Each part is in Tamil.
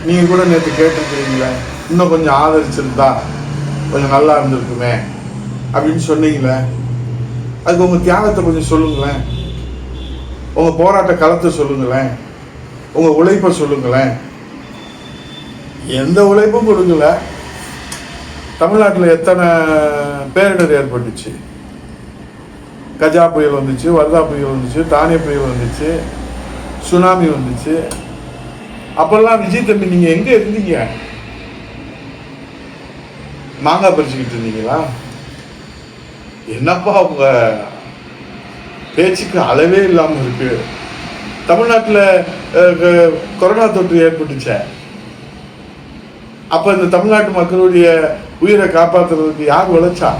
நீங்கள் கூட நேற்று கேட்டுருக்கிறீங்களே, இன்னும் கொஞ்சம் ஆதரிச்சிருந்தா கொஞ்சம் நல்லா இருந்திருக்குமே அப்படின்னு சொன்னீங்களே. அதுக்கு உங்கள் தியாகத்தை கொஞ்சம் சொல்லுங்களேன், உங்கள் போராட்ட களத்தை சொல்லுங்களேன், உங்கள் உழைப்பை சொல்லுங்களேன். எந்த உழைப்பும் கொடுக்கல. தமிழ்நாட்டில் எத்தனை பேரிடர் ஏற்பட்டுச்சு? கஜா புயல் வந்துச்சு, வர்தா புயல் வந்துச்சு, தானே புயல் வந்துச்சு, சுனாமி வந்துச்சு. அப்பெல்லாம் விஜய் தம்பி நீங்கள் எங்கே இருந்தீங்க? மாங்காய் பறிச்சுக்கிட்டு இருந்தீங்களா? என்னப்பா உங்க பேச்சுக்கு அளவே இல்லாமல் இருக்கு. தமிழ்நாட்டில் கொரோனா தொற்று ஏற்பட்டுச்ச, அப்போ இந்த தமிழ்நாட்டு மக்களுடைய உயிரை காப்பாற்றுறதுக்கு யார் உழைச்சா?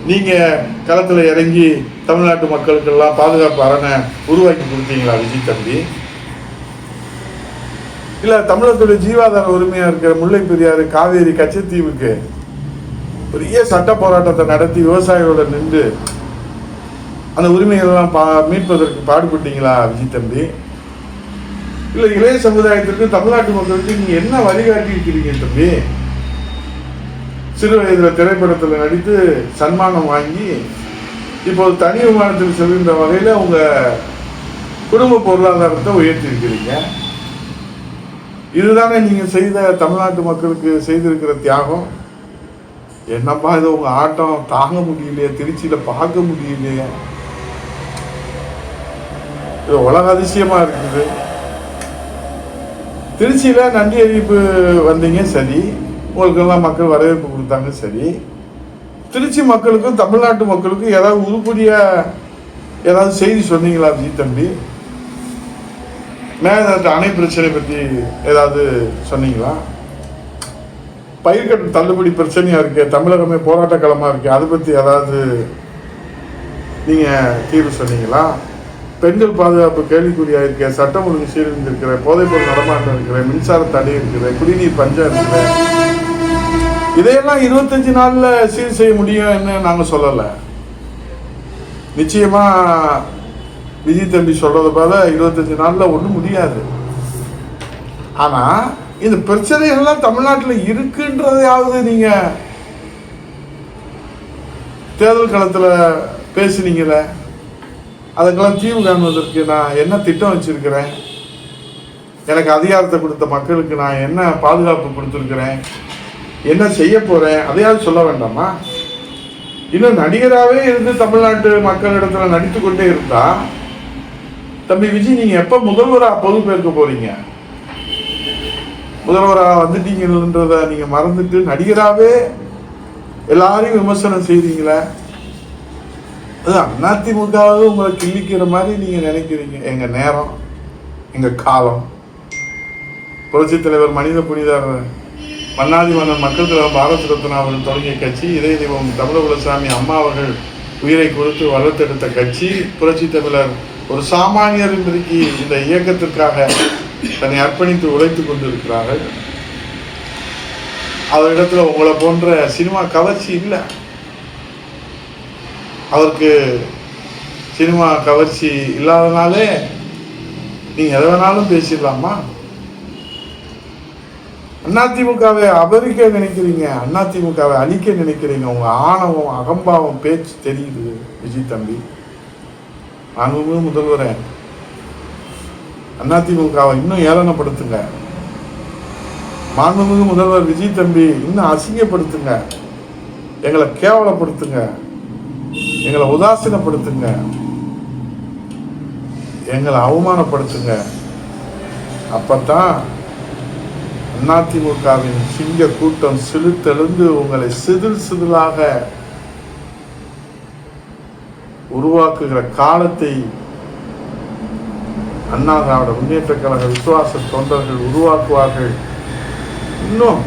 நீங்கள் களத்தில் இறங்கி தமிழ்நாட்டு மக்களுக்கெல்லாம் பாதுகாப்பு அரணை உருவாக்கி கொடுத்தீங்களா விஜய் தம்பி? இல்லை தமிழகத்துடைய ஜீவாதார உரிமையாக இருக்கிற முல்லை பெரியாறு, காவேரி, கச்சத்தீவுக்கு பெரிய சட்ட போராட்டத்தை நடத்தி விவசாயிகளோட நின்று அந்த உரிமைகளெல்லாம் மீட்பதற்கு பாடுபட்டீங்களா விஜய் தம்பி? இல்லை இளைய சமுதாயத்திற்கு, தமிழ்நாட்டு மக்களுக்கு நீங்கள் என்ன வழிகாட்டி இருக்கிறீங்க தம்பி? சிறு வயதில் திரைப்படத்தில் நடித்து சன்மானம் வாங்கி இப்போது தனி விமானத்தில் செல்கின்ற வகையில் உங்கள் குடும்ப பொருளாதாரத்தை உயர்த்தி இருக்கிறீங்க. இதுதானே நீங்கள் செய்த தமிழ்நாட்டு மக்களுக்கு செய்திருக்கிற தியாகம். என்னப்பா இது உங்கள் ஆட்டம் தாங்க முடியலையே, திருச்சியில் பார்க்க முடியலையே, இது உலக அதிசயமாக இருக்குது. திருச்சியில் நன்றி அறிவிப்பு வந்தீங்க சரி, உங்களுக்கெல்லாம் மக்கள் வரவேற்பு கொடுத்தாங்க சரி. திருச்சி மக்களுக்கும் தமிழ்நாட்டு மக்களுக்கும் ஏதாவது உருப்படியாக ஏதாவது செய்தி சொன்னீங்களா விஜய் தம்பி? மேகதாட்டு அணை பிரச்சனை பற்றி ஏதாவது சொன்னீங்களா? பயிர்க்கட்டு தள்ளுபடி பிரச்சனையாக இருக்கு, தமிழகமே போராட்ட களமாக இருக்கு, அதை பற்றி ஏதாவது நீங்கள் தீர்வு சொன்னீங்களா? பெண்கள் பாதுகாப்பு கேள்விக்குறியாக இருக்க, சட்டம் ஒழுங்கு சீரழிந்திருக்கிற, போதைப்பொருள் நடமாட்டம் இருக்கிற, மின்சார தடை இருக்கிற, குடிநீர் பஞ்சம் இருக்கிற, இதையெல்லாம் 25 நாளில் சீர் செய்ய முடியும்னு நாங்கள் சொல்லலை. நிச்சயமாக விஜய் தம்பி சொல்கிறத போல 25 நாளில் ஒன்றும் முடியாது. ஆனால் இந்த பிரச்சனைகள்லாம் தமிழ்நாட்டில் இருக்குன்றதையாவது நீங்கள் தேர்தல் களத்தில் பேசுனீங்களே, அதுக்கெல்லாம் தீர்வு காணுவதற்கு நான் என்ன திட்டம் வச்சிருக்கிறேன், எனக்கு அதிகாரத்தை கொடுத்த மக்களுக்கு நான் என்ன பாதுகாப்பு கொடுத்துருக்கிறேன், என்ன செய்ய போகிறேன், அதையாவது சொல்ல வேண்டாமா? இன்னும் நடிகராகவே இருந்து தமிழ்நாட்டு மக்களிடத்தில் நடித்து கொண்டே இருந்தா தம்பி விஜய் நீங்கள் எப்போ முதல்வராக பொறுப்பேற்க போறீங்க? முதல்வராக வந்துட்டீங்கன்றத நீங்கள் மறந்துட்டு நடிகராகவே எல்லாரையும் விமர்சனம் செய்றீங்களே, அது அதிமுகவே உங்களை கிள்ளிக்கிற மாதிரி நீங்கள் நினைக்கிறீங்க. எங்கள் நேரம், எங்கள் காலம், புரட்சித் தலைவர் மனித புனிதர் மன்னாதி மன்னன் மக்கள் தலைவர் பாரத ரத்னா அவர்கள் தொடங்கிய கட்சி, இதய தெய்வம் தமிழகுலசாமி அம்மா அவர்கள் உயிரை கொடுத்து வளர்த்தெடுத்த கட்சி, புரட்சி தமிழர் ஒரு சாமானியர் இன்றைக்கு இந்த இயக்கத்திற்காக தன்னை அர்ப்பணித்து உழைத்து கொண்டிருக்கிறார்கள். அவரிடத்துல உங்களை போன்ற சினிமா கவர்ச்சி இல்லை. அவருக்கு சினிமா கவர்ச்சி இல்லாதனாலே நீங்கள் எதை வேணாலும் பேசிடலாமா? அதிமுகவை அபரிக்க நினைக்கிறீங்க, அதிமுகவை அழிக்க நினைக்கிறீங்க. உங்கள் ஆணவம், அகம்பாவம், பேச்சு தெரியுது விஜய் தம்பி. மாண்புமிகு முதல்வரே, அதிமுகவை இன்னும் ஏளனப்படுத்துங்க. மாண்புமிகு முதல்வர் விஜய் தம்பி இன்னும் அசிங்கப்படுத்துங்க, எங்களை கேவலப்படுத்துங்க, எங்களை உதாசீனப்படுத்துங்க, எங்களை அவமானப்படுத்துங்க. அப்பத்தான் அதிமுகவின் சிங்க கூட்டம் சிலுத்தெழுந்து உங்களை சிதில் சிதிலாக உருவாக்குகிற காலத்தை அண்ணா திராவிட முன்னேற்ற கழக விசுவாச தொண்டர்கள் உருவாக்குவார்கள். இன்னும்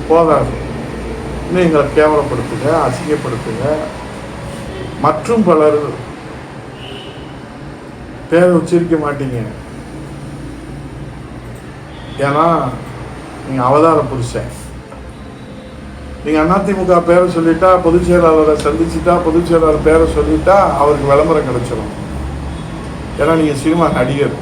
போதாது, இன்னும் எங்களை கேவலப்படுத்துங்க, அசிங்கப்படுத்துங்க. மற்றும் பலர் பேரை உச்சரிக்க மாட்டீங்க, ஏன்னா நீங்கள் அவதார புருஷன். நீங்கள் அதிமுக பேரை சொல்லிட்டா, பொதுச் செயலாளரை சந்திச்சுட்டா, பொதுச் செயலாளர் பேரை சொல்லிட்டா அவருக்கு விளம்பரம் கிடைச்சிடும். ஏன்னா நீங்கள் சினிமா நடிகர்.